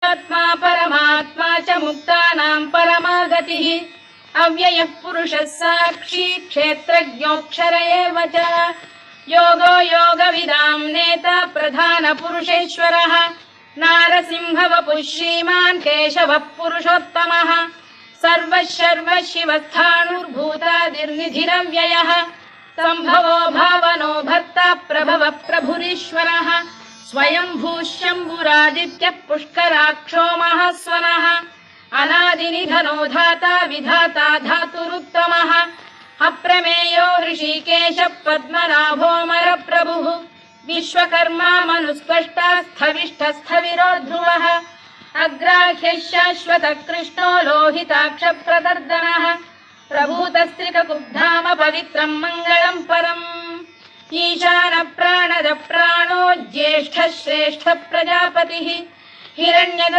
जीवात्मा परमात्मा च मुक्तानां परमा गतिः अव्ययः पुरुषः साक्षी क्षेत्रज्ञोऽक्षर एव च योगो योगविदां नेता प्रधानपुरुषेश्वरः नारसिंहवपुः श्रीमान् केशवः पुरुषोत्तमः सर्वः सर्वः शिवस्थाणुर्भूतादिर्निधिरव्ययः सम्भवो भावनो भर्ता प्रभवः प्रभुरीश्वरः स्वयंभूः शम्भुरादित्यः पुष्कराक्षो महास्वनः अनादिनिधनो धाता विधाता धातुरुत्तमः अप्रमेयो ऋषिकेशः पद्मनाभोऽमरप्रभुः विश्वकर्मा मनुस्पष्टा स्थविष्ठस्थविरो ध्रुवः अग्राह्यः शाश्वतः कृष्णो लोहिताक्षप्रदर्दनः प्रभूतस्त्रिककुब्धाम पवित्रं मङ्गलं परम् ईशान प्राणद प्राणो ज्येष्ठः श्रेष्ठः प्रजापतिः हिरण्यद